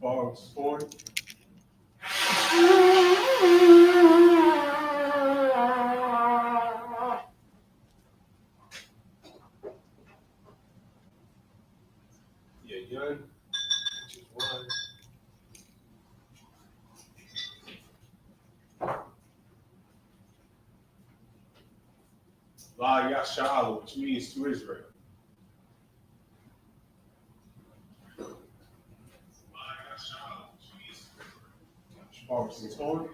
Bars 4. Yeah, Yun, which is 1. La Yasha'ala, which means to Israel. Bars 4.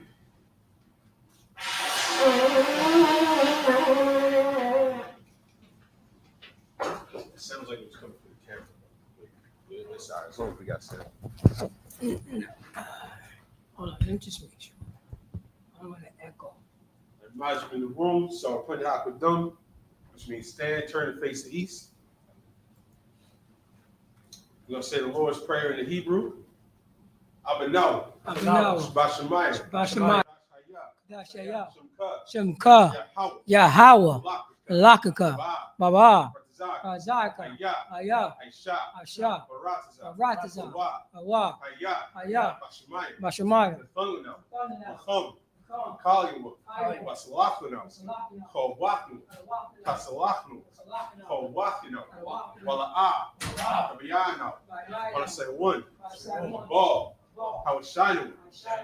It sounds like it was coming from the camera. Sorry, as long as we got set. Hold on, let me just make sure. I don't want to echo. Everybody's in the room, so put the Akadum, which means stand, turn and face the east. We're going to say the Lord's Prayer in the Hebrew. Abanaw. Shabbat Bashamayim. Shemka. Yahweh. Lakaka. Baba. Azaka. Aya. Asha. Barataza. Awa. Aya. Bashamayim. Kalima, Basalachno, Kowakno, Kasalachno, Kowakno, Wala'a, Kabiano. I want to say 1. Ball, Hawashinu,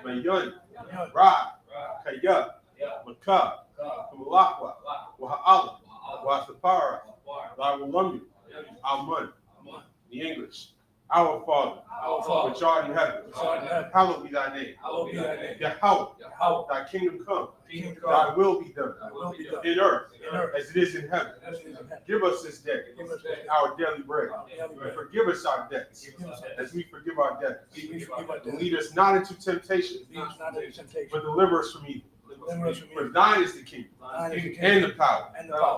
Mayun, Ra, Kaya, Maka, Kumalakwa, Waha'ala, Wathapara, Lawalumbi, Amun, the English. Our Father, which art in heaven, hallowed be thy name. Yahweh, thy kingdom come, thy will be done, in earth as it is in heaven. Give us this day our daily bread, and forgive us our debts as we forgive our debtors. And lead us not into temptation, but deliver us from evil. For thine is the kingdom, and the power,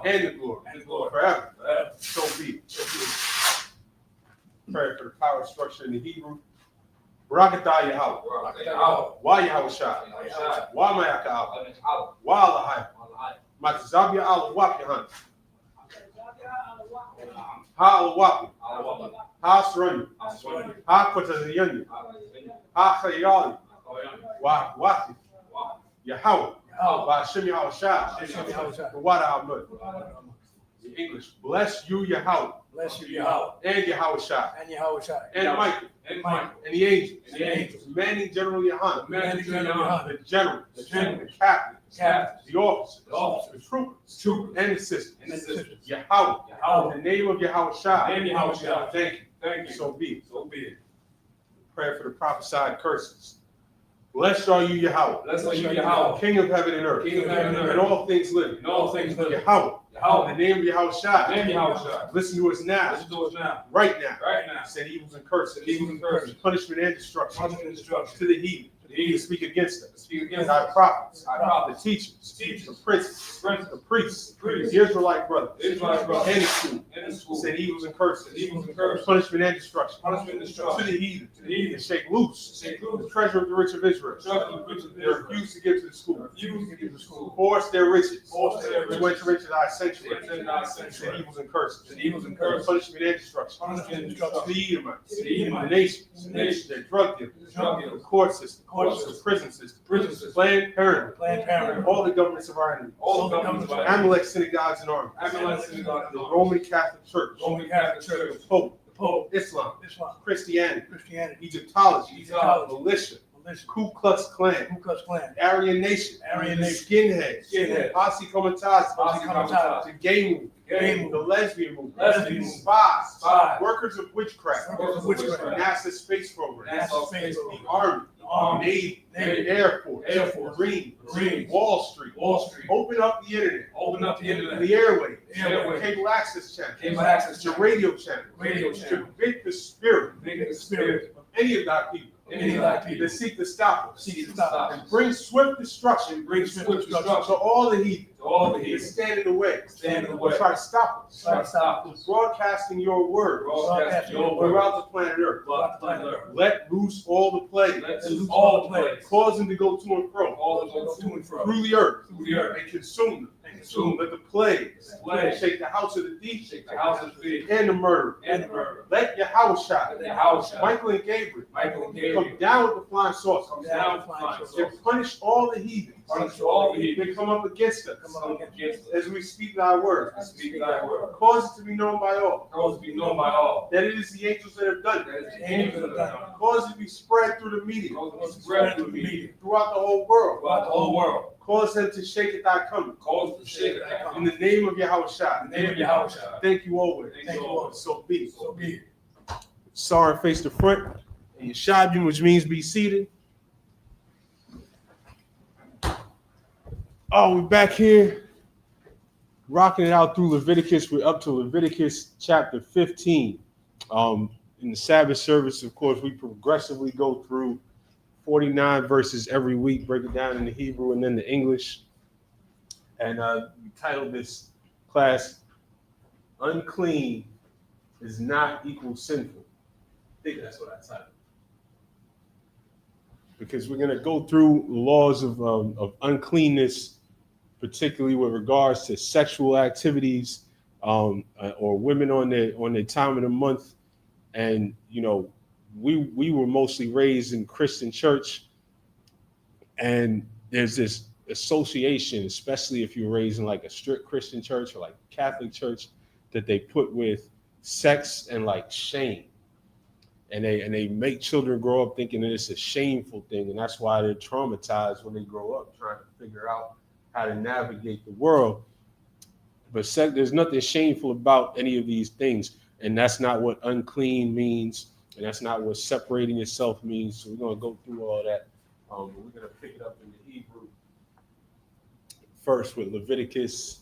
and the glory, forever. So be it. Prayer for the power structure in the Hebrew. Barakatah Yahweh. Why Yahweh Shai? Why Mayakah? Why Allahai? Matazabia Allah Wakihan. Ha Alawapi. Ha Surani. Ha Kotazayani. Ha Khayali. Wa Wati. Yahweh. By Hashem Yahweh Shai. Wada Ahmad. In English. Bless you, Yahweh. Bless you, Yahweh. And Yahweh Shai. And Yahweh Shai. And Michael. And the angels. Commanding General Yahan. The general. The captain. The officers. The troopers. And the sisters. Yahweh. In the name of Yahweh Shai. Thank you. So be it. Prayer for the prophesied curses. Blessed are you, Yahweh. King of heaven and earth. And all things living. Yahweh. In the name of Yahweh Shai. Listen to us now. Right now. Send evils and curses. Punishment and destruction. To the heathen. To speak against us. Thy prophets. The teachers. The princes. The priests. The Israelite brothers. And the school. Send evils and curses. Punishment and destruction. To the heathen. And shake loose. The treasure of the rich of Israel. They refuse to give to the school. Force their riches. To enter into thy sanctuary. Send evils and curses. Punishment and destruction. To the Edomites. The nations. Their drug dealers. The court system. The prison system. Planned Parenthood. All the governments of our enemies. Amalek synagogues and armies. The Roman Catholic Church. The Pope. Islam. Christianity. Egyptology. Militia. Ku Klux Klan. Aryan Nation. Skinheads. Posse Comitatus. The gay movement. The lesbian movement. Spies. Workers of witchcraft. NASA space program. The Army. Navy. Air Force. Marine. Wall Street. Open up the internet. The airwaves. Cable access channel. The radio channel. To convict the spirit of any of thy people. That seek to stop us. And bring swift destruction. To all the heathen. That stand in the way. Try to stop us. Broadcasting your word. Throughout the planet Earth. Let loose all the plagues. Cause them to go to and fro. Through the earth. And consume them. Let the plagues shake the house of the thief, and the murderer. Let Yahushua, Michael and Gabriel, come down with the flying saucers, and punish all the heathens that come up against us as we speak thy word. Cause it to be known by all that it is the angels that have done it. Cause it to be spread through the media, throughout the whole world. Cause them to shake at thy coming. In the name of Yahushua. Thank you always. So be it. Sorry, face the front. And Yeshabim, which means be seated. Oh, we're back here. Rocking it out through Leviticus. We're up to Leviticus chapter 15. In the Sabbath service, of course, we progressively go through 49 verses every week, break it down in the Hebrew and then the English. And we titled this class, Unclean is Not Equal Sinful. I think that's what I titled. Because we're going to go through laws of uncleanness, particularly with regards to sexual activities or women on their time of the month. And, you know, we were mostly raised in Christian church, and there's this association, especially if you're raised in like a strict Christian church or like Catholic church, that they put with sex and like shame, and they make children grow up thinking that it's a shameful thing, and that's why they're traumatized when they grow up trying to figure out how to navigate the world. But there's nothing shameful about any of these things, and that's not what unclean means. And that's not what separating yourself means. So we're going to go through all that. We're going to pick it up in the Hebrew first with Leviticus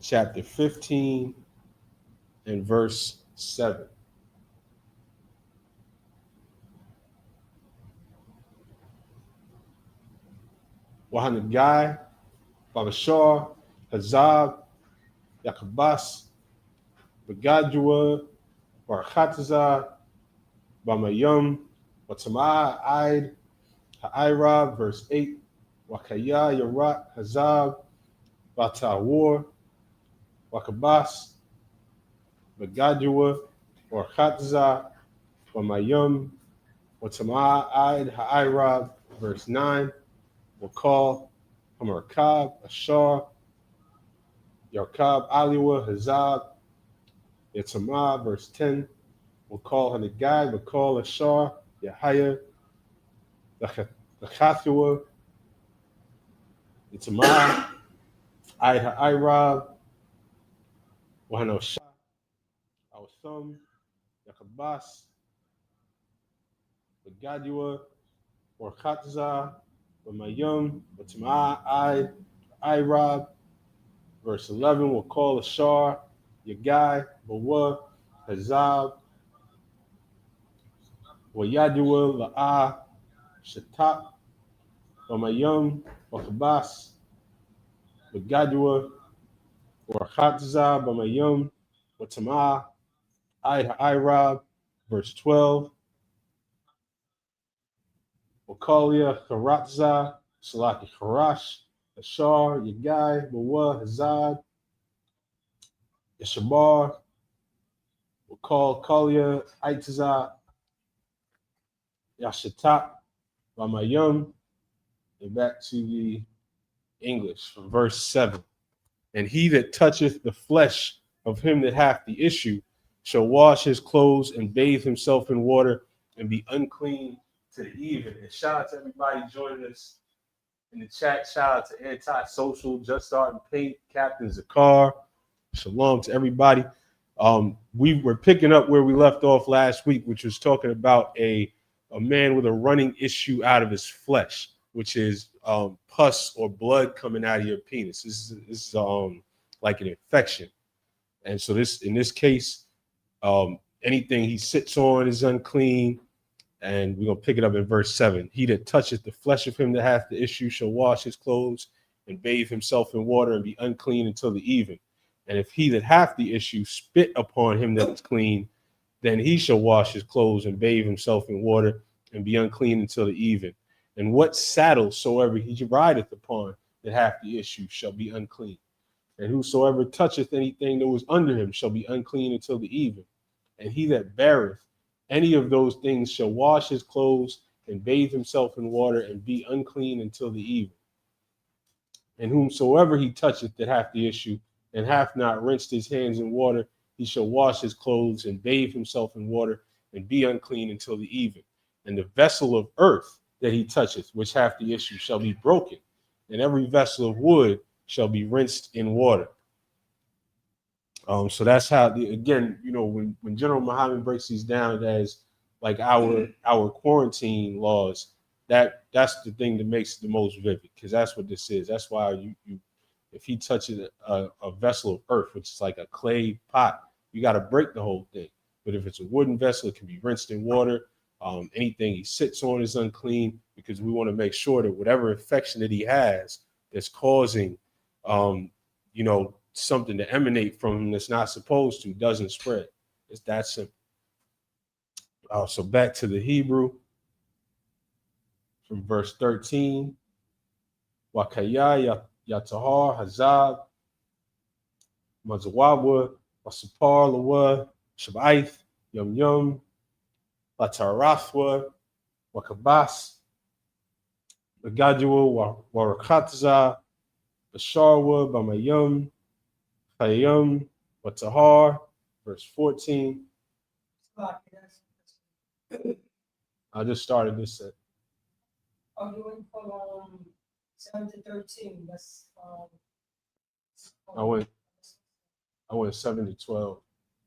chapter 15 and verse 7. Wahanagai, Babashar, Hazab, Yakabas, Begadua, Barakataza, Bamayum, Watama, Aid, Ha'ira, verse 8, Wakaya, Yarat, Hazab, Batawar, Wakabas, Begadua, Barakataza, Bamayum, Watama, Aid, Ha'ira, verse 9, Wakal, Hamarkab, Ashar, Yarkab, Aliwa, Hazab, Yatamah, verse 10, we'll call Hanagai, we'll call Ashar, Yahaya, Lachathua, Yatamah, Aid Ha'irab, Wahanosha, Awasum, Yakabas, Begadua, Warkatza, Bamayum, Yatamah, Aid Ha'irab, verse 11, we'll call Ashar, Yagai, Bawa, Hazab, Wayadua, La'ah, Shatat, Bamayum, Wakabas, Begadua, Warkatza, Bamayum, Watama, Aid Ha'irab, verse 12, Wakalia, Karatza, Salaki Harash, Ashar, Yagai, Bawa, Hazab, Yeshabar, we'll call Kalia, Aitazah, Yashatat, Bamayum, and back to the English from verse 7. And he that toucheth the flesh of him that hath the issue shall wash his clothes and bathe himself in water and be unclean to the even. And shout out to everybody joining us in the chat. Shout out to Antisocial, Just Starting Paint, Captain Zakar. Shalom to everybody. We were picking up where we left off last week, which was talking about a man with a running issue out of his flesh, which is pus or blood coming out of your penis. This is like an infection. And so in this case, anything he sits on is unclean. And we're going to pick it up in verse 7. He that toucheth the flesh of him that hath the issue shall wash his clothes and bathe himself in water and be unclean until the even. And if he that hath the issue spit upon him that is clean, then he shall wash his clothes and bathe himself in water and be unclean until the even. And what saddle soever he rideth upon that hath the issue shall be unclean. And whosoever toucheth anything that was under him shall be unclean until the even. And he that beareth any of those things shall wash his clothes and bathe himself in water and be unclean until the even. And whomsoever he toucheth that hath the issue and hath not rinsed his hands in water, he shall wash his clothes and bathe himself in water and be unclean until the even. And the vessel of earth that he toucheth, which hath the issue, shall be broken, and every vessel of wood shall be rinsed in water. So that's how, again, when General Muhammad breaks these down as like our quarantine laws, that's the thing that makes it the most vivid, because that's what this is. That's why you if he touches a vessel of earth, which is like a clay pot, you got to break the whole thing. But if it's a wooden vessel, it can be rinsed in water. Anything he sits on is unclean, because we want to make sure that whatever infection that he has that's causing, something to emanate from him that's not supposed to doesn't spread. It's that simple. So back to the Hebrew from verse 13. Wakaya Yatahar Hazab Mazawabwa Wasapar Lawa Shabaith Yum Yum Latarathwa Wakabas Bagajua Warakatza Basharwa Bamayum Hayum Watahar, verse 14. I just started this set. Oh, you went from 7 to 13. That's I went 7 to 12.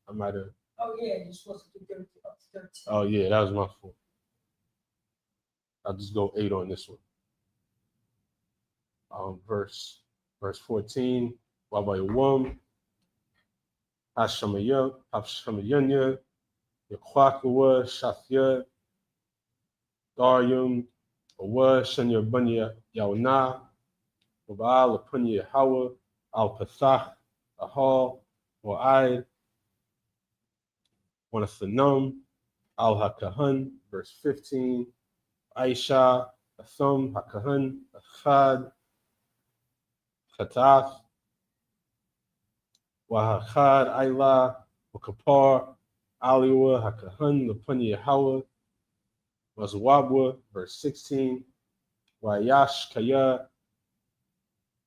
I might have. Oh yeah, you're supposed to do 13 up to 13. Oh yeah, that was my fault. I'll just go 8 on this one. Verse 14. Wabayawum Hashamayanya Yakwakawa Shathya Daryum Awa Shanya Bunya Yauna Wabal Apunya Hawa Al Pathach Ahal Wa'id Wanathanum Al Hakahan, verse 15. Aisha Athum Hakahan Achad Khatath Wahachad Ayla Wakapar Aliwa Hakahan Lapunya Hawa Mazwabwa, verse 16. Wayash Kaya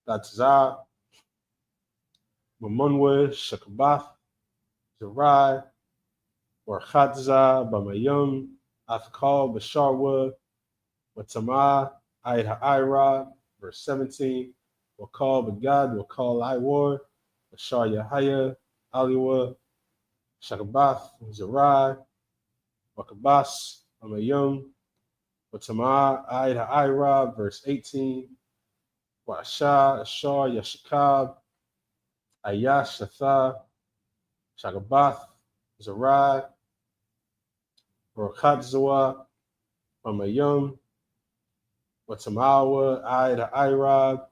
Datza Mamunwa Shakabath Zerai Warchatza Bamayum Athkal Basharwa Watama Aid Ha'ira, verse 17. Wakal Bagad Wakal Iwar Bashar Yahaya Aliwa Shakabath Zerai Wakabas Amayum Watama Aid Ha'ira, verse 18. Washa Ashar Yashakab Ayash Shatha Shagabath Zerai Rokatzawa Amayum Watamawa Aid Ha'ira,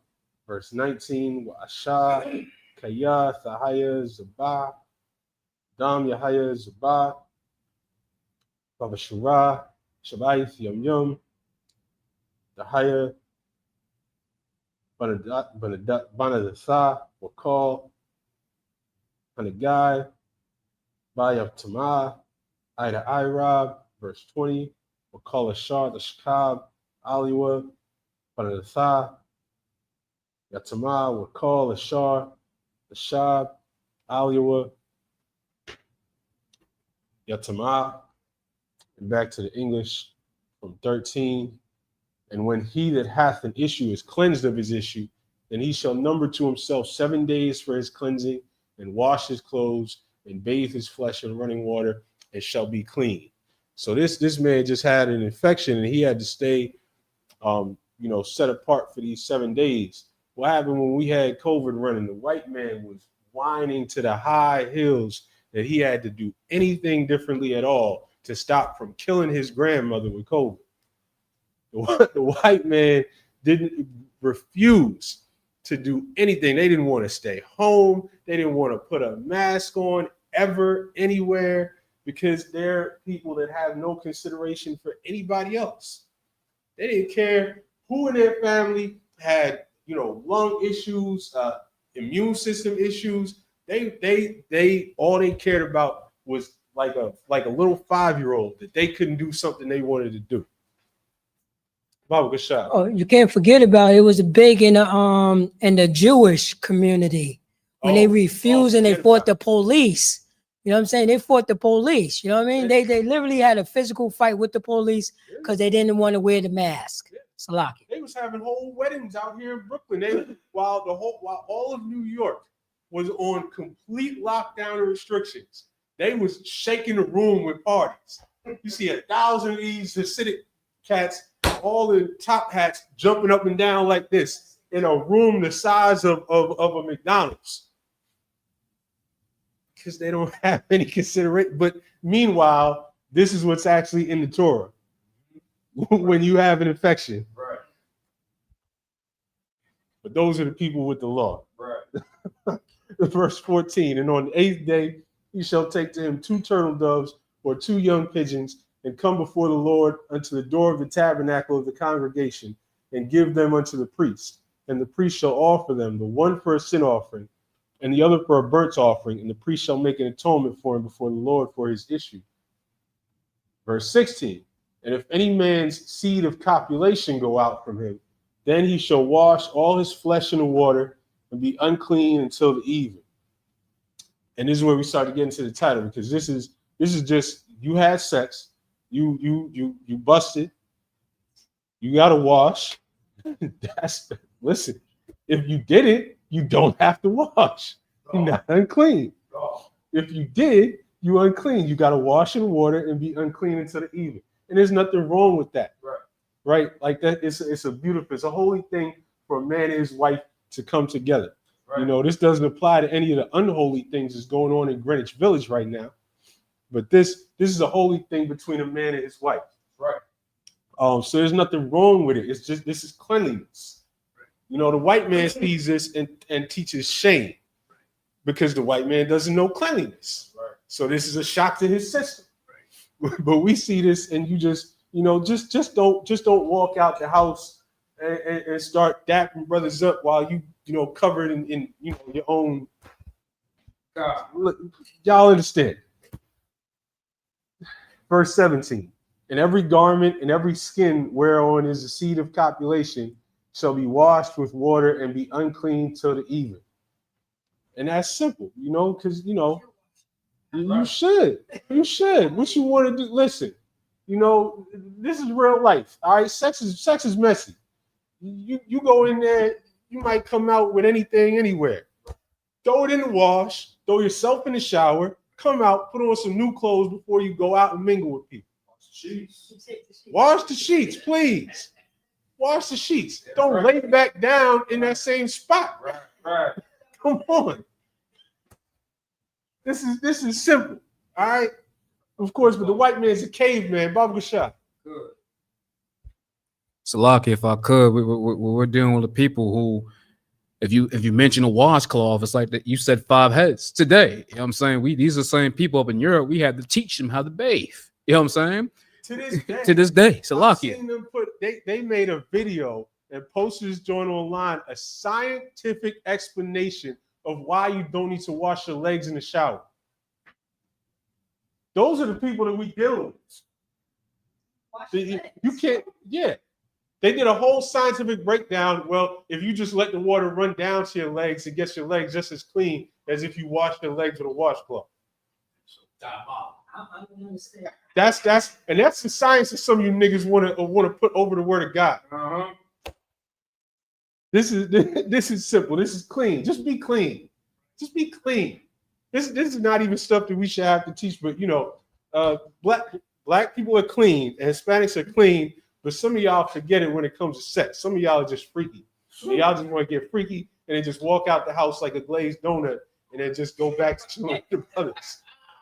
verse 19. Washa Kaya Thahaya Zabah Dam Yahaya Zabah Babashura Shabaith Yum Yum Dahaya Banadatha Wakal Hanagai Bayab Tama Ida Irab, verse 20. Wakal Ashar the Shakab Aliwa Banadatha Yatama Wakal Ashar the Shab Aliwa Yatama. And back to the English from 13. And when he that hath an issue is cleansed of his issue, then he shall number to himself 7 days for his cleansing, and wash his clothes, and bathe his flesh in running water, and shall be clean. So this man just had an infection, and he had to stay, set apart for these 7 days. What happened when we had COVID running? The white man was whining to the high hills that he had to do anything differently at all to stop from killing his grandmother with COVID. The white man didn't refuse to do anything. They didn't want to stay home. They didn't want to put a mask on ever, anywhere, because they're people that have no consideration for anybody else. They didn't care who in their family had, lung issues, immune system issues. They all they cared about was like a little 5-year-old that they couldn't do something they wanted to do. Baba, good shot. Oh, you can't forget about it. It was big in the Jewish community when they refused and they fought the police. You know what I'm saying? They fought the police. You know what I mean? They literally had a physical fight with the police because they didn't want to wear the mask. Salaki. They was having whole weddings out here in Brooklyn. While all of New York was on complete lockdown and restrictions, they was shaking the room with parties. You see 1,000 of these Hasidic cats, all in top hats, jumping up and down like this in a room the size of a McDonald's. Because they don't have any consideration. But meanwhile, this is what's actually in the Torah. When you have an infection. Right. But those are the people with the law. Right. Verse 14, and on the 8th day, he shall take to him 2 turtle doves or 2 young pigeons and come before the Lord unto the door of the tabernacle of the congregation and give them unto the priest. And the priest shall offer them, the one for a sin offering and the other for a burnt offering. And the priest shall make an atonement for him before the Lord for his issue. Verse 16, and if any man's seed of copulation go out from him, then he shall wash all his flesh in the water and be unclean until the evening. And this is where we start to get into the title, because this is just, you had sex, you busted, you gotta wash. Listen, if you did it, you don't have to wash. You're not unclean. If you did, you unclean. You gotta wash in water and be unclean until the evening. And there's nothing wrong with that. Right? Like that, it's a holy thing for a man and his wife to come together. Right. This doesn't apply to any of the unholy things that's going on in Greenwich Village right now. But this is a holy thing between a man and his wife. Right. So there's nothing wrong with it. It's just, this is cleanliness. Right. The white man sees this and teaches shame because the white man doesn't know cleanliness. Right. So this is a shock to his system. Right. But we see this, and you just don't walk out the house and start dapping brothers up while you covered in your own. Look, y'all understand. Verse 17, and every garment and every skin whereon is the seed of copulation shall be washed with water and be unclean till the evening. And that's simple, because you should. What you want to do? Listen, this is real life. All right, sex is messy. You go in there, you might come out with anything anywhere. Throw it in the wash, throw yourself in the shower, come out, put on some new clothes before you go out and mingle with people. Wash the sheets, please. Wash the sheets. Don't lay back down in that same spot. Right. Come on. This is simple. All right. Of course, but the white man's a caveman. Baba Gashah. Good. Salaki, if I could, we're dealing with the people who, if you mention a washcloth, it's like that you said 5 heads today. You know what I'm saying? These are the same people up in Europe. We had to teach them how to bathe. You know what I'm saying? To this day. Salaki. They made a video and posted this joint online, a scientific explanation of why you don't need to wash your legs in the shower. Those are the people that we deal with. You can't, yeah. They did a whole scientific breakdown. Well, if you just let the water run down to your legs, it gets your legs just as clean as if you wash your legs with a washcloth. I don't understand. That's the science that some of you niggas want to put over the word of God. Uh-huh. This is simple. This is clean. Just be clean. Just be clean. This is not even stuff that we should have to teach. But black people are clean and Hispanics are clean. But some of y'all forget it when it comes to sex. Some of y'all are just freaky. And y'all just want to get freaky and then just walk out the house like a glazed donut and then just go back to chilling with the brothers.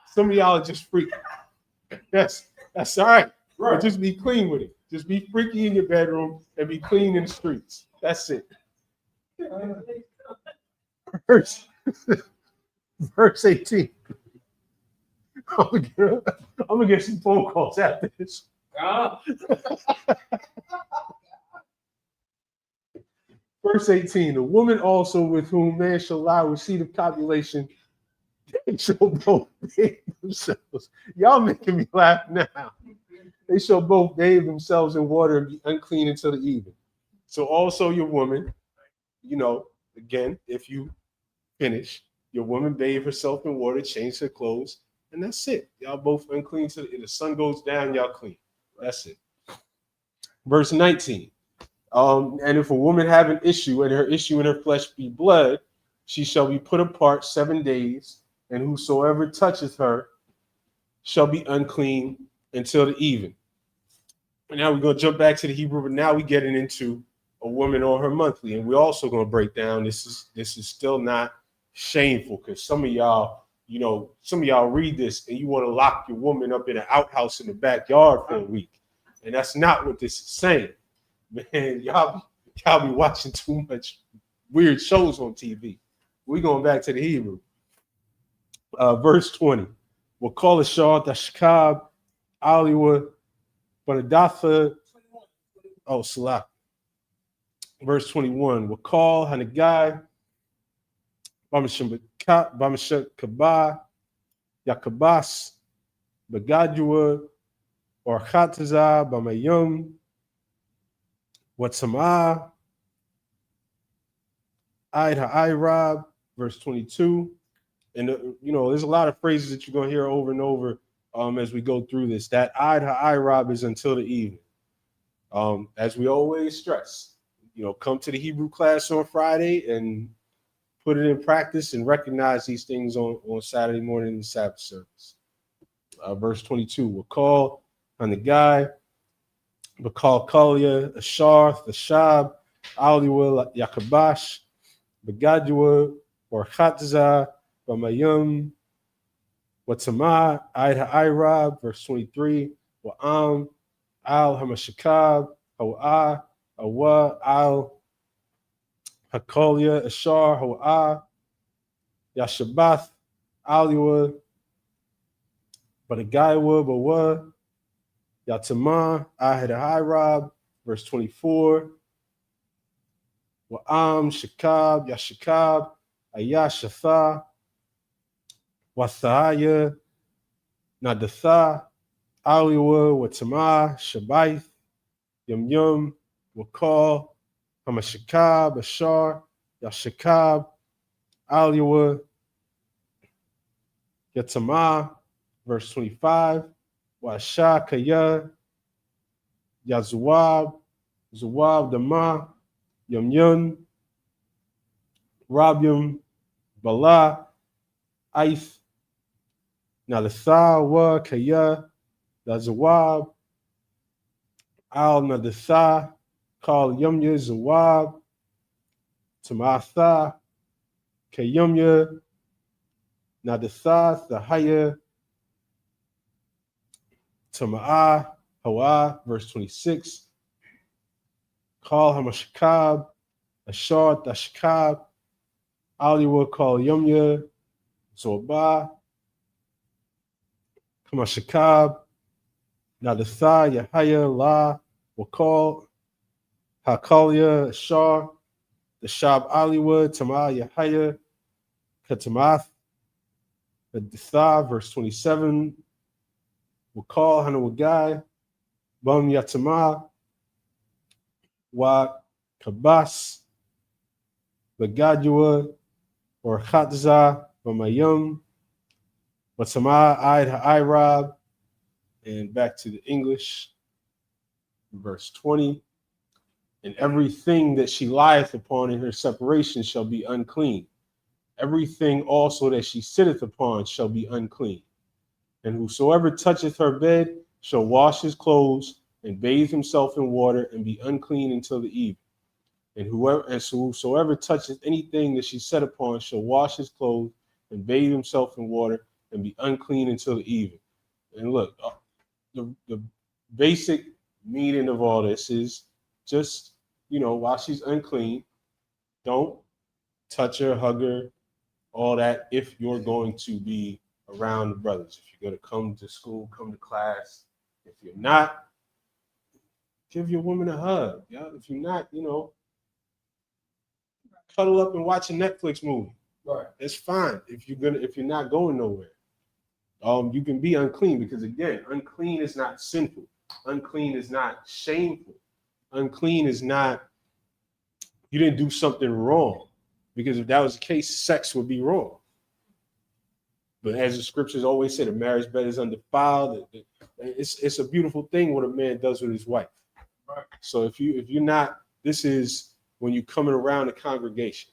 Some of y'all are just freaky. That's all right. But just be clean with it. Just be freaky in your bedroom and be clean in the streets. That's it. Verse 18. I'm gonna get some phone calls after this. Verse 18, the woman also with whom man shall lie with seed of copulation, they shall both bathe themselves. Y'all making me laugh now. They shall both bathe themselves in water and be unclean until the evening. So also your woman, you know, again, if you finish, your woman bathe herself in water, change her clothes, and that's it. Y'all both unclean till the sun goes down, y'all clean. That's it. Verse 19. And if a woman have an issue, and her issue in her flesh be blood, she shall be put apart 7 days, and whosoever toucheth her shall be unclean until the even. And now we're going to jump back to the Hebrew, but now we're getting into a woman on her monthly, and we're also going to break down. This is still not shameful, because some of y'all, you know, some of y'all read this and you want to lock your woman up in an outhouse in the backyard for a week, and that's not what this is saying. Man, y'all be watching too much weird shows on TV. We're going back to the Hebrew. Verse 20. We'll call it Shah Dashkab Aliwa Banadatha. Oh, Salah. Verse 21. We'll call Hanagai Bamashak Kabah Yakabas Bagadua or Khataza Bamayum Watsama Id Ha'irab, verse 22. And you know, there's a lot of phrases that you're gonna hear over and over as we go through this. That Id Ha'irab is until the evening. As we always stress, you know, come to the Hebrew class on Friday and put it in practice and recognize these things on Saturday morning in the Sabbath service. Verse 22, we'll call on the guy, Bakal Kalia, Asharth, Ashab, Aliwa, Yakabash, Bagadua, or Khatza, Bamayum, Watama, Id Ha'irab, verse 23, Wa'am, Al Hamashakab, Hawa'ah, Awa, Al Hakalia, Ashar, Hawa'ah, Yashabath, Aliwa, Badagaiwa, Bawa, Yatama, Ahid Ha'irab, verse 24, Wa'am, Shakab, Yashakab, Ayashatha, Wathaya, Nadatha, Aliwa, Watama, Shabaith, Yum Yum, Wakal, Hamashakab, Ashar, Yashakab, Aliwa, Yatama, verse 25, Washa Kaya, Yazuab, Zuwab Dama, Yum Yum, Rabium, Bala, Aith, Nadatha, Wa Kaya, Yazawab, Al Nadatha, Kal Yumya, Zawab, Tamatha, Kayumya, Nadatha, Thahaya, Tama'ah, Hawa, verse 26, Kal Hamashakab, Ashar, Dashkab, Aliwa, Kal Yumya, Zorba, Kamashakab, Nadatha, Yahaya, La, Wakal, Hakalia, Ashar, the Shab Aliwa, Tama, Yahaya, Katamath, Aditha, verse 27, Wakal, Hanawagai, Bam Yatama, Wa Kabas, Bagadua, or Khatza, Bamayum, Watama, Id Ha'irab, and back to the English, verse 20. And everything that she lieth upon in her separation shall be unclean. Everything also that she sitteth upon shall be unclean. And whosoever toucheth her bed shall wash his clothes and bathe himself in water and be unclean until the evening. And whosoever toucheth anything that she set upon shall wash his clothes and bathe himself in water and be unclean until the evening. And look, the basic meaning of all this is just, you know, while she's unclean, don't touch her, hug her, all that, if you're going to be around the brothers. If you're going to come to school, come to class. If you're not, give your woman a hug. Yeah? If you're not, you know, cuddle up and watch a Netflix movie. Right. It's fine if you're not going nowhere. You can be unclean because again, unclean is not sinful. Unclean is not shameful. Unclean is not you didn't do something wrong. Because if that was the case, sex would be wrong. But as the scriptures always say, the marriage bed is undefiled. It's a beautiful thing what a man does with his wife. Right. So if you're not, this is when you're coming around the congregation.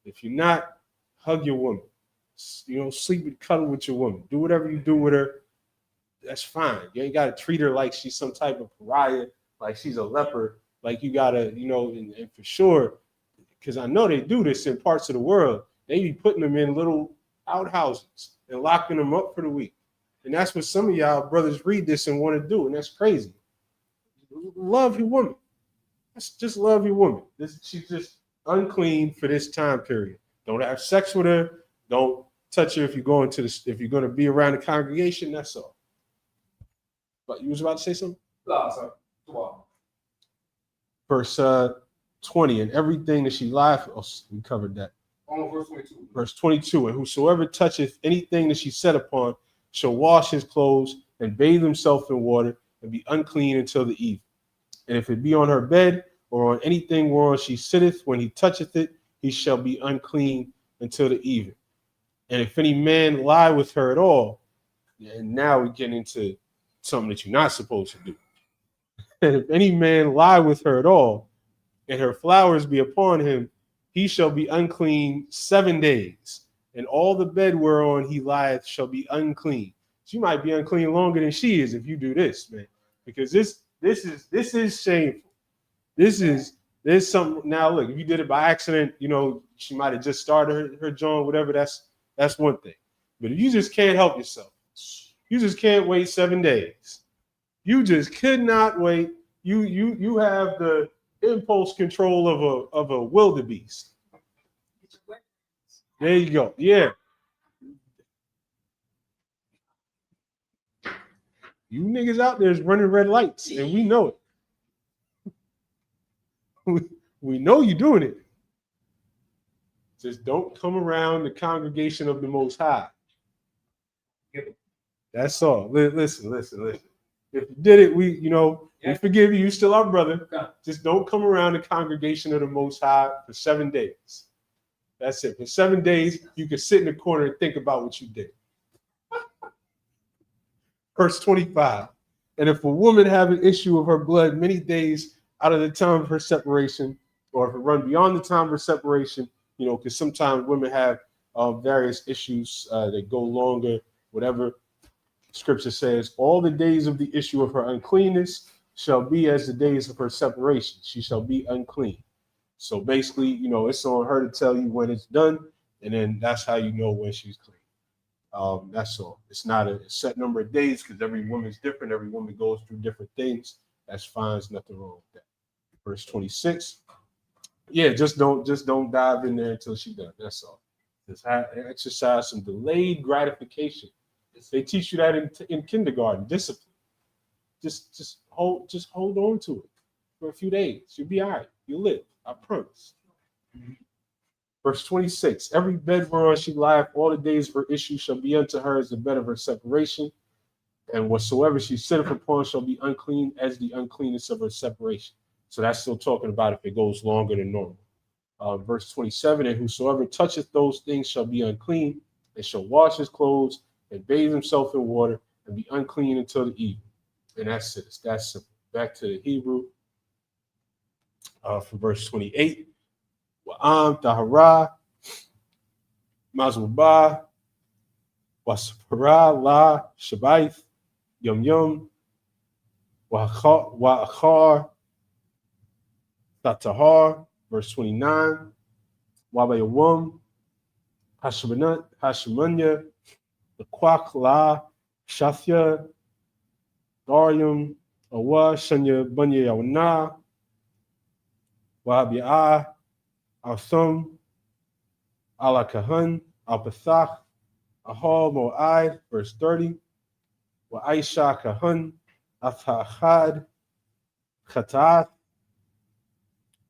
If you're not, hug your woman. Sleep and cuddle with your woman. Do whatever you do with her. That's fine. You ain't got to treat her like she's some type of pariah, like she's a leper. Like you got to, and for sure, because I know they do this in parts of the world. They be putting them in little outhouses and locking them up for the week. And that's what some of y'all brothers read this and want to do. And that's crazy. Love your woman. Just love your woman. She's just unclean for this time period. Don't have sex with her. Don't touch her if you're going to be around the congregation. That's all. But you was about to say something? No, sir. Wow. Verse 20, and everything that she lied for. Oh, we covered that. On verse 22. Verse 22, and whosoever toucheth anything that she set upon shall wash his clothes and bathe himself in water and be unclean until the evening. And if it be on her bed or on anything whereon she sitteth, when he toucheth it, he shall be unclean until the evening. And if any man lie with her at all, and now we get into something that you're not supposed to do. And if any man lie with her at all, and her flowers be upon him, he shall be unclean 7 days, and all the bed whereon he lieth shall be unclean. She might be unclean longer than she is if you do this, man, because this is shameful. There's something. Now look, if you did it by accident, she might have just started her joint, whatever. That's one thing. But if you just can't help yourself, you just can't wait 7 days. You just could not wait. You have the impulse control of a wildebeest. There you go. Yeah. You niggas out there is running red lights, and we know it. We know you're doing it. Just don't come around the congregation of the Most High. That's all. Listen. If you did it, we forgive you. You're still our brother. Just don't come around the congregation of the Most High for 7 days. That's it. For 7 days, you can sit in the corner and think about what you did. Verse 25. And if a woman have an issue of her blood many days out of the time of her separation, or if it run beyond the time of her separation, because sometimes women have various issues that go longer, whatever. Scripture says, all the days of the issue of her uncleanness shall be as the days of her separation. She shall be unclean. So basically, it's on her to tell you when it's done, and then that's how you know when she's clean. That's all. It's not a set number of days because every woman's different. Every woman goes through different things. That's fine. There's nothing wrong with that. Verse 26. Yeah, just don't dive in there until she's done. That's all. Just exercise some delayed gratification. They teach you that in kindergarten. Discipline. Just hold on to it for a few days. You'll be all right. You'll live. I promise. Verse 26. Every bed whereon she lieth all the days of her issue shall be unto her as the bed of her separation, and whatsoever she sitteth upon shall be unclean as the uncleanness of her separation. So that's still talking about if it goes longer than normal. Verse 27. And whosoever toucheth those things shall be unclean, and shall wash his clothes and bathe himself in water and be unclean until the evening. And that's it. It's that simple. Back to the Hebrew for verse 28. Wa'am tahara mazubah wasapara la shabaith yum wa'achar tatahar. Verse 29. Wabayawam hashemanya the Kwak La Shafya Darium Awa Shanya Bunya Yawana Wahabia Al-Thum Ala-Kahun Al-Pathach Ahal Mo'ai. Verse 30. Wa Aisha Kahun Athachad Khatat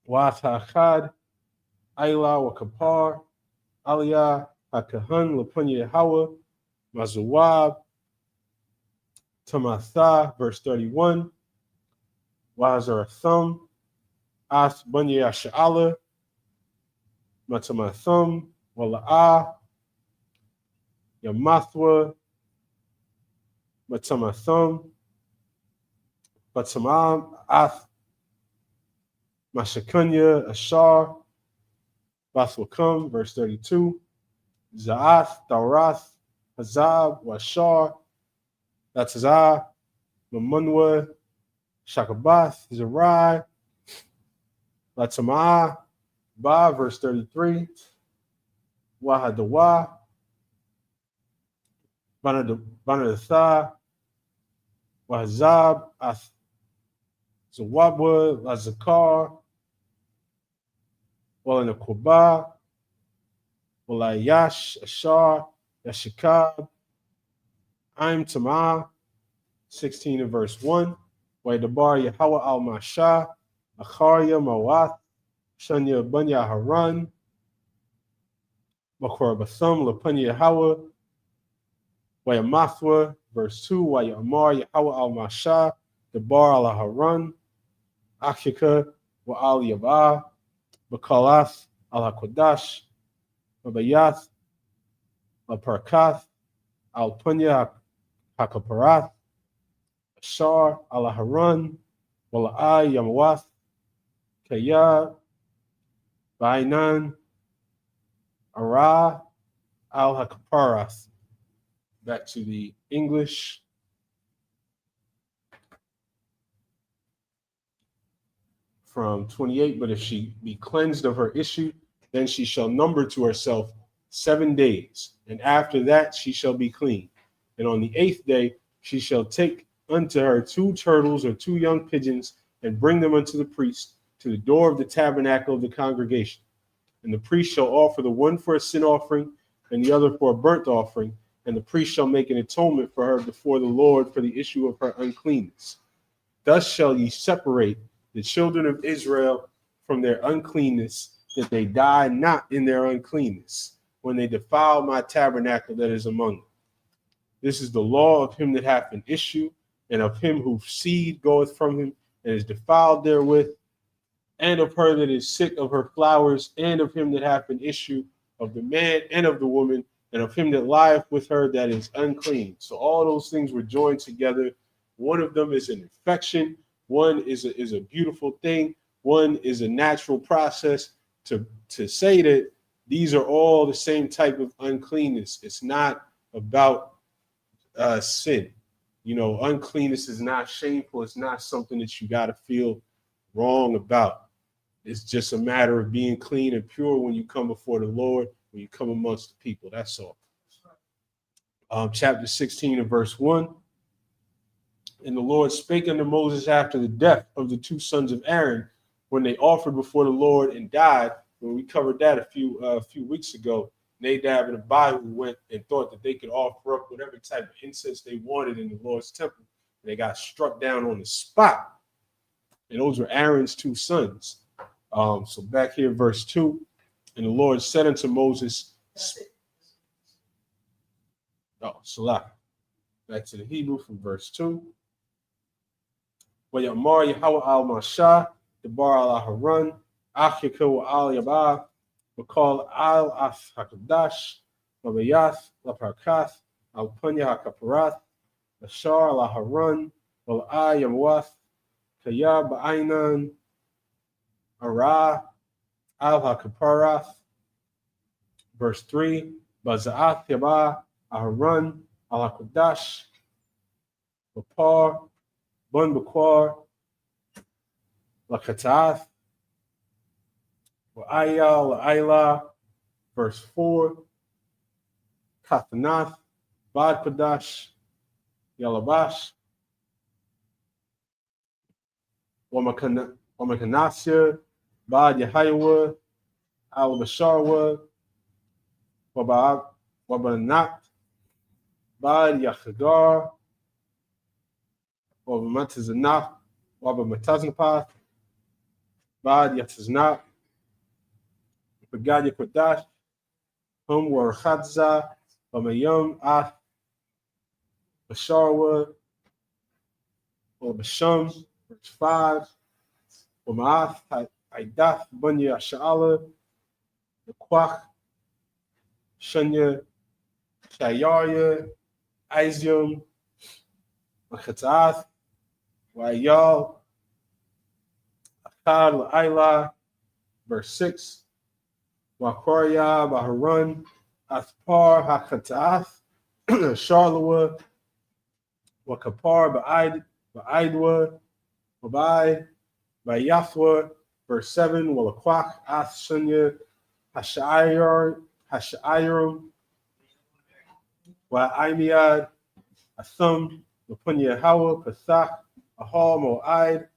Wa Athachad Ayla wa Kapar, Aliyah, Hakahan, Lapunya Hawa, Mazuwab, Tamatha, verse 31, Wazar Thumb, As Bunya Sha'ala, Matamathum, Wala'ah, Yamathwa, Matamathum, Batamam, Ath, Mashakunya, Ashar, Bathwakum, verse 32, Za'ath, Darath, Hazab, Washar, Latazah, Mamunwa, Shakabath, Zerai, Latamah, Ba, verse 33, Wahadawa, Banadatha, Wahazab, Ath, Zawabwa, Lazakar, Walanakuba, Walayash, Ashar, Yashikab, Aim Tamah, 16 and verse 1, Waidabar Yahweh al Masha, Acharya Mawath, Shanya Bunya Haran, Makor Bathum, Lapunya Yahweh, Wayamathwa, verse 2, Wayamar Yahweh al Masha, Debar al Haran, Achika, Wa al Yabah, Bakalath al Hakodash, Mabayath, al Parkath, al Punya Hakaparath, Ashar al Haran, Wala'ai Yamawath, Kaya, Bainan, Ara, al Hakaparath. Back to the English. From 28, but if she be cleansed of her issue, then she shall number to herself 7 days, and after that she shall be clean. And on the 8th day she shall take unto her 2 turtles or 2 young pigeons, and bring them unto the priest to the door of the tabernacle of the congregation. And the priest shall offer the one for a sin offering, and the other for a burnt offering, and the priest shall make an atonement for her before the Lord for the issue of her uncleanness. Thus shall ye separate the children of Israel from their uncleanness, that they die not in their uncleanness, when they defile my tabernacle that is among them. This is the law of him that hath an issue, and of him whose seed goeth from him, and is defiled therewith, and of her that is sick of her flowers, and of him that hath an issue, of the man and of the woman, and of him that lieth with her that is unclean. So all those things were joined together. One of them is an infection. One is a beautiful thing. One is a natural process. To say that these are all the same type of uncleanness. It's not about sin. You know, uncleanness is not shameful. It's not something that you got to feel wrong about. It's just a matter of being clean and pure when you come before the Lord, when you come amongst the people. That's all. Chapter 16 and verse 1. And the Lord spake unto Moses after the death of the 2 sons of Aaron, when they offered before the Lord and died. When we covered that a few weeks ago, Nadab and Abihu went and thought that they could offer up whatever type of incense they wanted in the Lord's temple. They got struck down on the spot. And those were Aaron's 2 sons. So back here, verse 2, and the Lord said unto Moses, Salah. Back to the Hebrew from verse 2. Wayamar Yahweh al Masha, Debar al Haran, Achika wa al Yabah, Bakal al Ath Hakadash, Mabayath, Laparkath, al Punya Hakaparath, Ashar al Haran, Wal Yamawath, Kaya Ba'ainan, Ara, al Hakaparath. Verse 3, Baza'ath Yabah, Aharan, al Hakadash, Bapar, Bun Bakwar, Lakatath, Wa'aya, La'ayla, verse 4, Kathanath, Bad Kadash, Yalabash, Wamakanasya, Bad Yahayawa, Al Basharwa, Wabanat, Bad Yachagar, Wabamatazanah, Wabamataznapath, Bad Yataznah, Beganya Kodash, War Khadza, Bamayum Ath, Basharwa, or Basham, verse 5, Umaath, Aidath, Bunya Sha'ala, the Kwach, Shanya, Shayarya, Izium, Achatath, Wayal, Achad, La'ila, verse 6, Wakoria, Baharun, Athpar, Hakatath, Charlawa, Wakapar, Ba'idwa, Babai, Bayathwa, verse 7, Walakwak, Ath Shunya, Hashairam, Wa'imiad, Athum, Lapunya Hawa, Pathak, Ahal, Mo'id,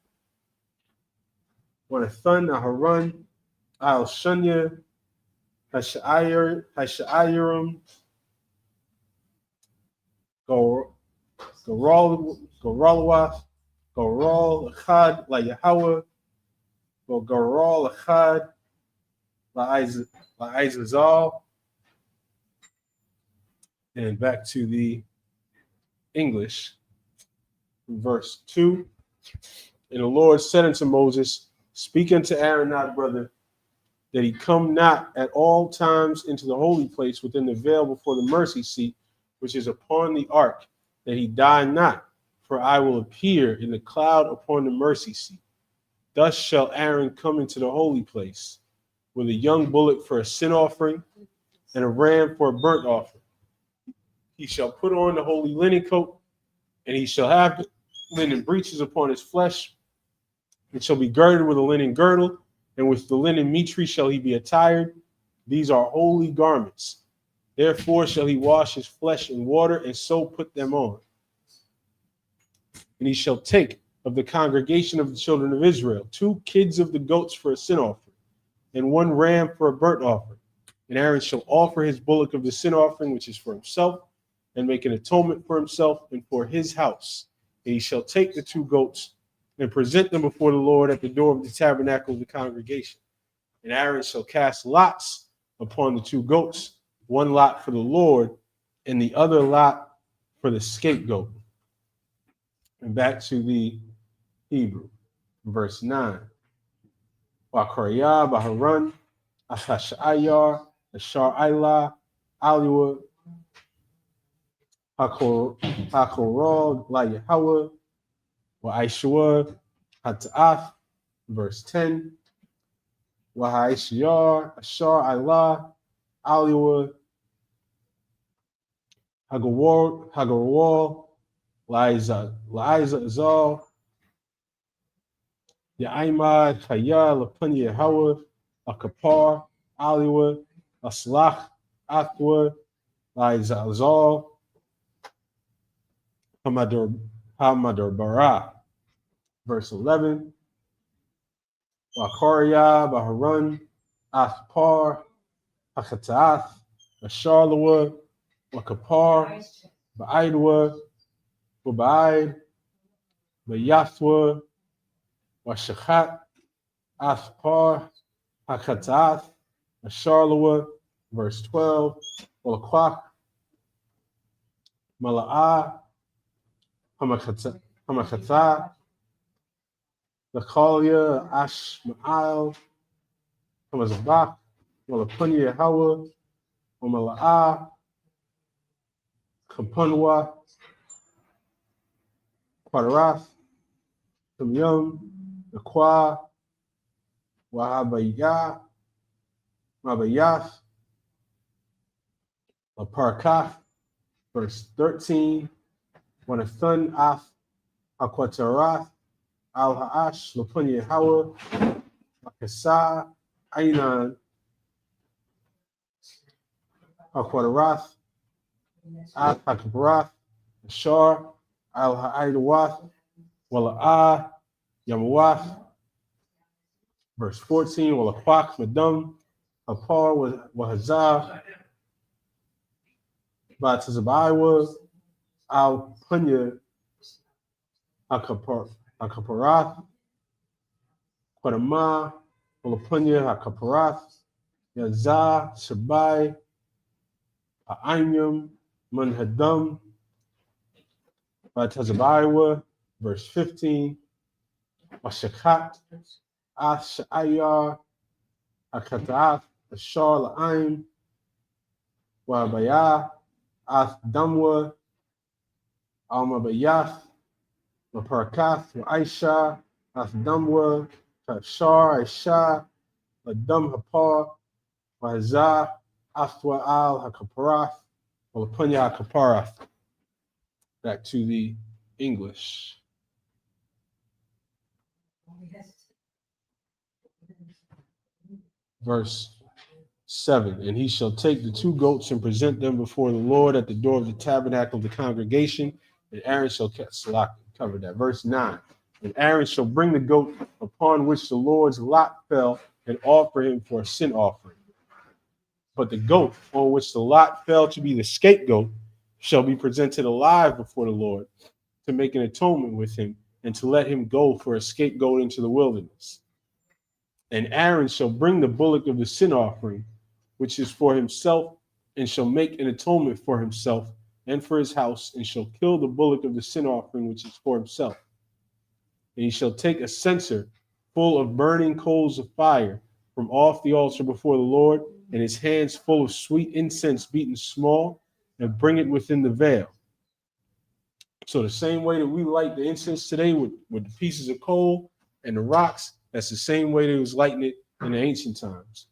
Wanathun, Aharun, Al Shunya, Hashairam, Goralawath, Goral, Achad, La Yahweh, Goral, Achad, La Izazal. And back to the English, verse 2. And the Lord said unto Moses, Speak unto Aaron thy brother, that he come not at all times into the holy place within the veil before the mercy seat, which is upon the ark, that he die not, for I will appear in the cloud upon the mercy seat. Thus shall Aaron come into the holy place, with a young bullock for a sin offering, and a ram for a burnt offering. He shall put on the holy linen coat, and he shall have linen breeches upon his flesh, and shall be girded with a linen girdle, and with the linen mitre shall he be attired. These are holy garments. Therefore shall he wash his flesh in water, and so put them on. And he shall take of the congregation of the children of Israel 2 kids of the goats for a sin offering, and 1 ram for a burnt offering. And Aaron shall offer his bullock of the sin offering, which is for himself, and make an atonement for himself and for his house. And he shall take the 2 goats and present them before the Lord at the door of the tabernacle of the congregation. And Aaron shall cast lots upon the 2 goats, 1 lot for the Lord, and the other lot for the scapegoat. And back to the Hebrew, verse 9. Wakariyah, Baharun, Ashashayar, Ashar Ilah, Aliwa, Hakorol, La Yahweh, Wa Aishua, Hata'ath, verse 10. Wa Haishiyar, Ashar Ilah, Aliwa, Hagarwal, Liza Zal, Ya'imad, Chaya, Lapunya Yahweh, Akapar, Aliwa, Aslach, Athwa, Liza Zal, Hamadar Bara, verse 11. Wakaria, Baharun, Athpar, Achatath, Asharlawa, Wakapar, Ba'idwa, Wabaid, Bayathwa, Washachat, Athpar, Hakatath, Asharlawa, verse 12. Walakwak, Mala'ah, Hamakatha, Lachalia, Ashma'al, Hamazabach, Walapunya Yahweh, Mala'ah, Kapunwa, Quadarath, Tumyum, Aqua, Wahabayah, Mabayath, Aparkaf, verse 13. Wanathun Ath, Aquatarath, Al Ha'ash, Lapunya Yahweh, Makasa, Ainan, Aquatarath, Ath Hakabarath, Ashar, Al Ha'idawath, Wala'ah, Yamawath, verse 14. Walakwak, Madum, Apar, Wahazah, Batazabaiwa, Al Punya, Akaparath, Quadama, Walapunya, Akaparath, Yazah, Shabai, Ha'ayim, Manhadam, Tazabaywa, verse 15, Washakat, Ashayar, Akatath, Ashar La'aim, Wabaya, Ath Damwa, Almabayath, Maparakath, Aisha, Ath Damwa, Kashar, Aisha, Ladam Hapar, Wazah, Athwa al Hakaparath, Walapunya Hakaparath. Back to the English. Verse 7. And he shall take the 2 goats and present them before the Lord at the door of the tabernacle of the congregation, and Aaron shall cover that. Verse 9. And Aaron shall bring the goat upon which the Lord's lot fell and offer him for a sin offering. But the goat on which the lot fell to be the scapegoat shall be presented alive before the Lord to make an atonement with him and to let him go for a scapegoat into the wilderness. And Aaron shall bring the bullock of the sin offering, which is for himself, and shall make an atonement for himself and for his house, and shall kill the bullock of the sin offering, which is for himself. And he shall take a censer full of burning coals of fire from off the altar before the Lord, and his hands full of sweet incense beaten small, and bring it within the veil. So the same way that we light the incense today with the pieces of coal and the rocks, that's the same way they was lighting it in the ancient times.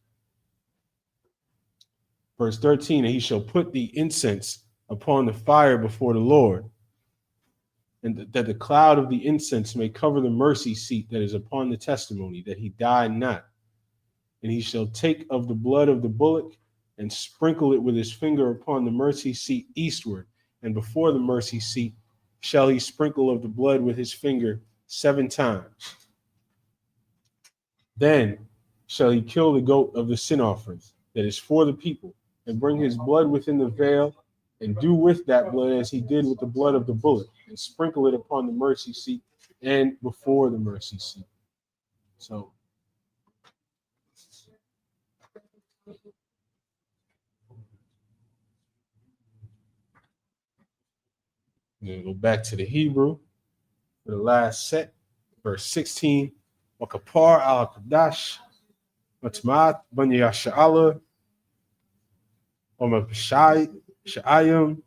Verse 13, and he shall put the incense upon the fire before the Lord, and that the cloud of the incense may cover the mercy seat that is upon the testimony, that he die not. And he shall take of the blood of the bullock and sprinkle it with his finger upon the mercy seat eastward, and before the mercy seat shall he sprinkle of the blood with his finger 7 times. Then shall he kill the goat of the sin offering that is for the people, and bring his blood within the veil, and do with that blood as he did with the blood of the bullock, and sprinkle it upon the mercy seat and before the mercy seat. So I'm going to go back to the Hebrew for the last set, verse 16. Wakapar al-Qadash, Matmat Bani Yasha'ala, Omapashai, Sha'ayim,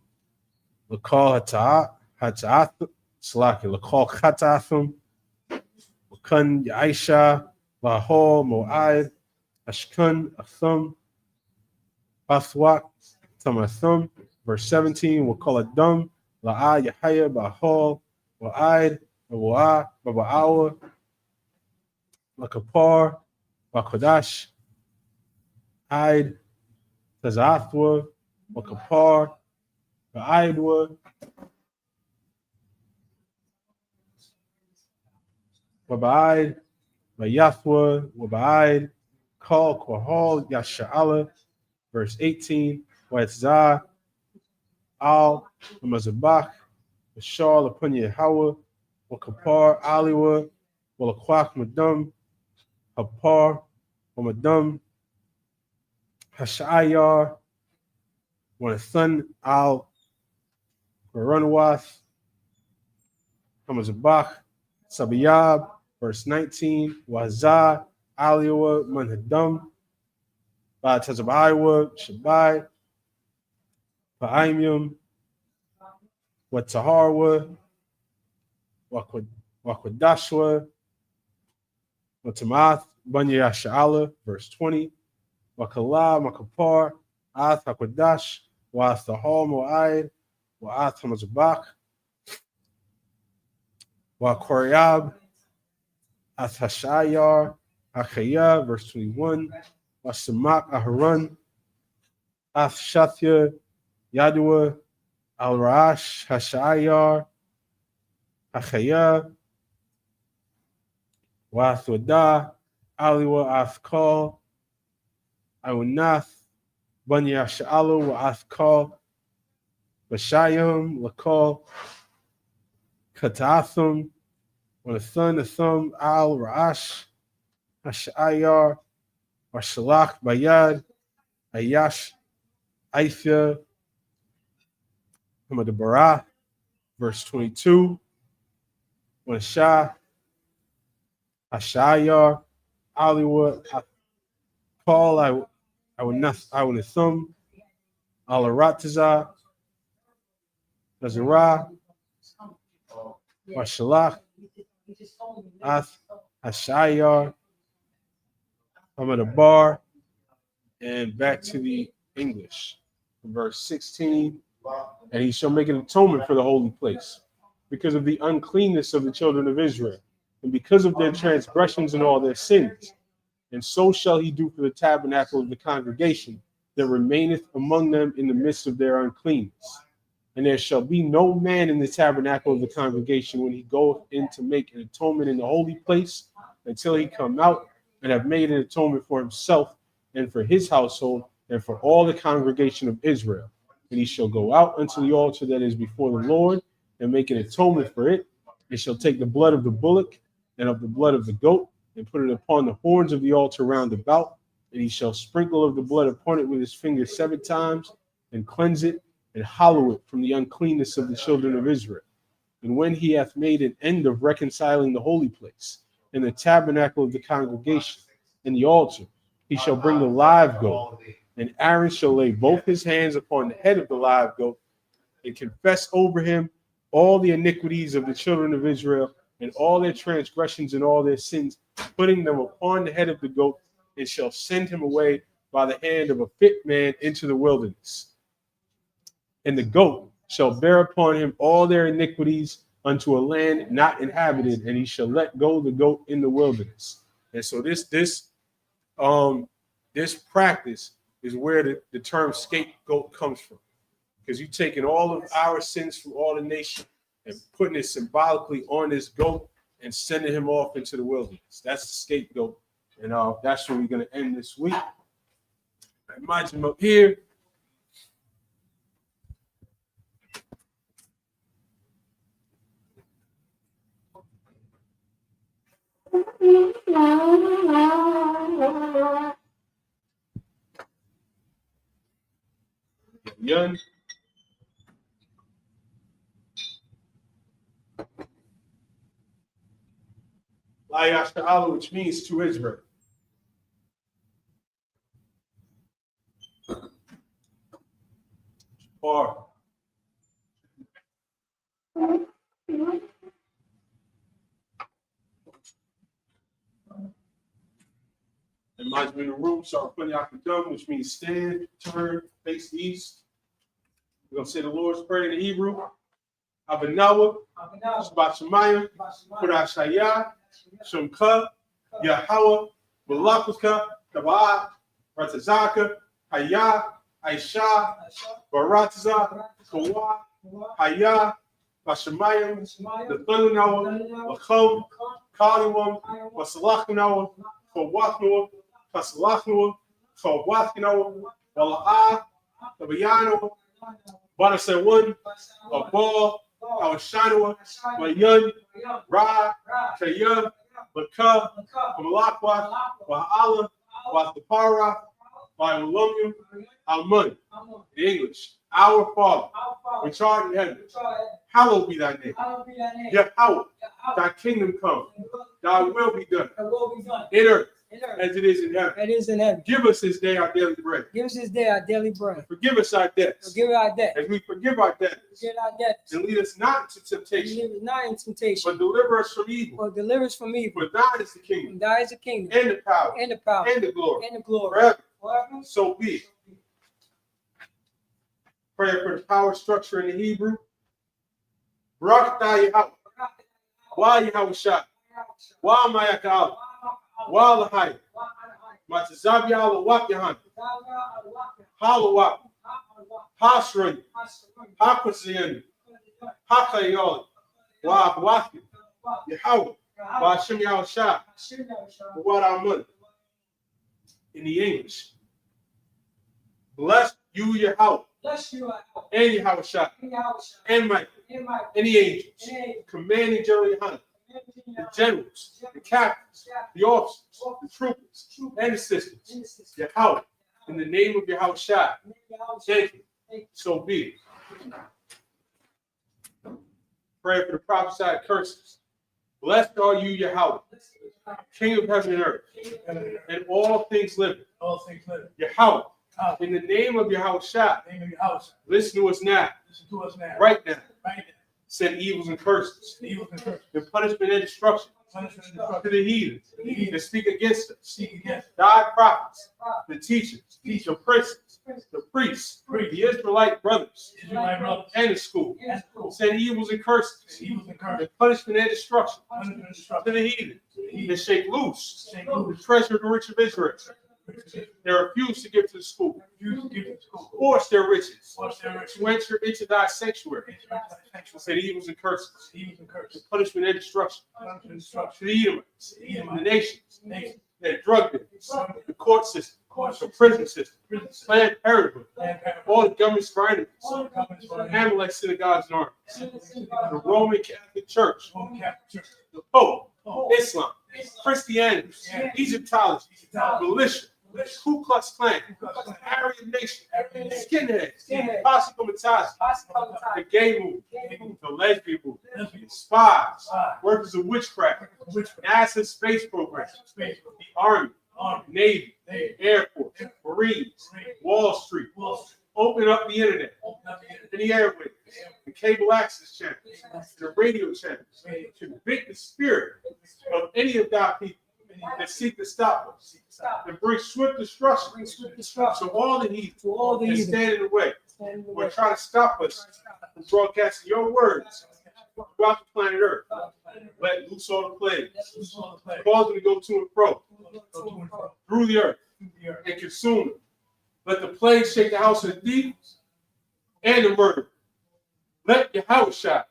Lakal Hata'ath, Salaki, Lakal Khatathum, Wakan Yaisha, Lahol, Mo'ad, Ashkun, Athum, Athwak, Tamathum, verse 17, Wakal Adam, La'a Yahaya, Bahol, Wa'ad, Wa'a, Baba'awa, Lakapar, Wakodash, Aid, Tazathwa, Wakapar, Ba'aidwa, Waba'id, Bayathwa, Waba'id, Kal, Kwahal, Yasha'ala, verse 18, Waetzah, Al, Mazabach, Bashar, Lapunya Hawa, Wakapar, Aliwa, Walakwak Madum, Hapar, Wamadum, Hashayar, Wanathan al Baranwath, Hamazabach, Sabiyab, verse 19, Wazah, Aliwa, Manhadum, Tazabaywa, Shabai, Pa'aimium, Wataharwa, Wakwadashwa, Watamath, Banya Sha'ala, verse 20, Wakala, Makapar, Ath Hakwadash, Wath Tahal Mo'aid, Wa'ath Hamazabach, Wa'Koryab, Ath Hashayar, Achaya, verse 21, Wasamak Aharon, Ath Shathya, Yadua, Al Rash, Hashayar, Achaya, Wath Wadah, Aliwa Athkal, Awunath, Banya Sha'alu, Wa'athkal, Bashayim, Lakal, Katathum, Wanathun, Athum, Al Ra'ash, Hashayar, Washalach Bayad, Ayash, Aifia, Hamad Barah, verse 22, Washah, Ashayar, Hollywood, Paul, I would Nathum, Alaratazah, Nazarah, Washalach, Ath, Ashayar, Hamad Bar, and back to the English. Verse 16, and he shall make an atonement for the holy place because of the uncleanness of the children of Israel, and because of their transgressions and all their sins. And so shall he do for the tabernacle of the congregation that remaineth among them in the midst of their uncleanness. And there shall be no man in the tabernacle of the congregation when he goeth in to make an atonement in the holy place, until he come out and have made an atonement for himself and for his household and for all the congregation of Israel. And he shall go out unto the altar that is before the Lord and make an atonement for it. And shall take the blood of the bullock and of the blood of the goat and put it upon the horns of the altar round about. And he shall sprinkle of the blood upon it with his finger 7 times and cleanse it and hallow it from the uncleanness of the children of Israel. And when he hath made an end of reconciling the holy place and the tabernacle of the congregation and the altar, he shall bring the live goat, and Aaron shall lay both his hands upon the head of the live goat and confess over him all the iniquities of the children of Israel and all their transgressions and all their sins, putting them upon the head of the goat, and shall send him away by the hand of a fit man into the wilderness. And the goat shall bear upon him all their iniquities unto a land not inhabited, and he shall let go the goat in the wilderness. And so this practice is where the term scapegoat comes from, because you're taking all of our sins from all the nation and putting it symbolically on this goat and sending him off into the wilderness. That's the scapegoat, and that's where we're going to end this week. I imagine him up here. Yun. Layash Ta'ala, which means to Israel. Or and Majim in the room, so putting out the dumb, which means stand, turn, face the east. We're gonna say the Lord's Prayer in the Hebrew. Abanawa, Shabbat Shemayim, Kurashaya, Shumka, Yahweh, Malakuka, Tabaa, Ratazaka, Haya, Aisha, Barataza, Kawa, Haya, Bashamayim, the Thununawa, Lachom, Kaliwam, Wasalakunawa, Kawaknawa, Kasalaknawa, Kawaknawa, Wala'a, Tabayano, Banasawan, a ball, our Shanawa, Mayun, Ra, Kayum, Baka, Kamalakwa, Wa'ala, Wathapara, Wa'alumum, Almun, in English, our Father, which art in heaven, hallowed be thy name. Yahweh, thy kingdom come, thy will be done, in earth as it is in heaven. It is in heaven. Give us this day our daily bread. Give us this day our daily bread. Forgive us our debts. Forgive our debt. As we forgive our debtors. Forgive our debts. And lead us not into temptation. Lead us not in temptation. But deliver us from evil. Or deliver us from evil. For thine is the kingdom. And thine is the kingdom. And the power. And the power. And the glory. And the glory. Forever. Forever. So be it. Prayer for the power structure in the Hebrew. Barak atah Yahweh. Wa Yahweh Shai. Wa Mayakal. Wa Lahai. Matazab Yahweh Wak Yahan. Halawak. Hasran. Hakwasiyan. Hakayol. Wa Abwakin. Yahweh. Wa Hashem Yahweh Shai. Wa Amun. In the English. Bless you, Yahweh. Bless you, And Yahweh Shai. And Michael. And the angels. Commanding General Yohanan. the generals, the captains, the officers, the troopers, and assistants. Yahweh, in the name of Yahweh Shai. Thank you. So be it. Pray for the prophesied curses. Blessed are you, Yahweh, King of heaven and earth, and all things living. Yahweh, in the name of Yahweh Shai, listen to us now. Right now. Send evils and curses, and punishment and destruction to the heathens that speak against us, thy prophets, the teachers, the princes, the priests, the Israelite brothers, and the school. Send evils and curses, and punishment and destruction to the heathen that shake loose the treasure of the rich of Israel. They refuse to give to the school. Force their riches. To enter into thy sanctuary. Send evils and curses. Punishment and destruction. To the Edomites. The nations. Their drug dealers. The court system. The prison system. Planned Parenthood. All the government's for enemies. Amalek synagogues and armies. The Roman Catholic Church. The Pope. Islam. Christianity. Egyptology. Militia. Ku Klux Klan, Aryan Nation, skinheads, posse comitatus, the gay movement, the lesbian movement, spies, workers of witchcraft, NASA space program, the Army, Navy, Air Force, Marines, Wall Street. Open up the internet, and the airwaves, the cable access channels, the radio channels, to convict the spirit of any of thy people that seek to stop us, and bring swift destruction to all the heathen that stand in the way, or try to stop us from broadcasting your words throughout the planet Earth. Let loose all the plagues, cause them to go to and fro through the earth and consume them. Let the plague shake the house of the thieves and the murderer. Let Yahweh Shai,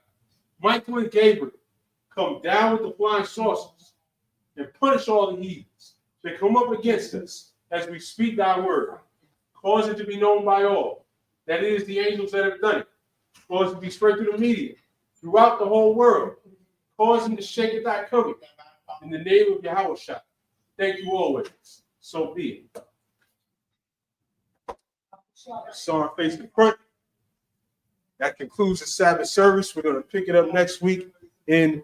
Michael and Gabriel come down with the flying saucers and punish all the heathens that come up against us as we speak thy word. Cause it to be known by all that it is the angels that have done it. Cause it to be spread through the media, throughout the whole world. Cause them to shake at thy coming. In the name of Yahweh Shai. Thank you always. So be it. Song face the front. That concludes the Sabbath service. We're going to pick it up next week in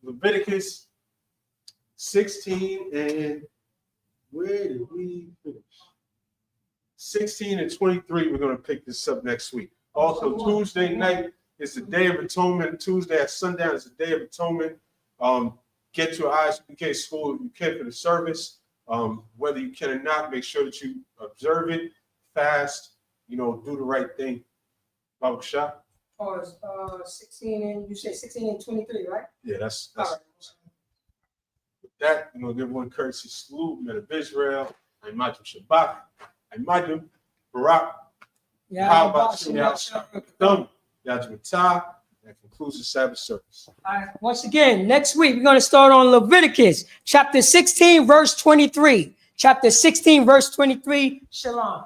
Leviticus 16 and where did we finish? 16 and 23. We're going to pick this up next week. Also, Tuesday night is the Day of Atonement. Tuesday at sundown is the Day of Atonement. Get to ISUPK school if you can for the service. Whether you can or not, make sure that you observe it, fast, do the right thing. Baba Shah. Oh, it's 16 and you say 16 and 23, right? Yeah, that's All right. with that. Give one courtesy salute, men of Israel, and Majum Shabbat, and Majum Barak. How about you? Yajim Tah. That concludes the Sabbath service. All right. Once again, next week we're going to start on Leviticus chapter 16, verse 23. Chapter 16, verse 23. Shalom.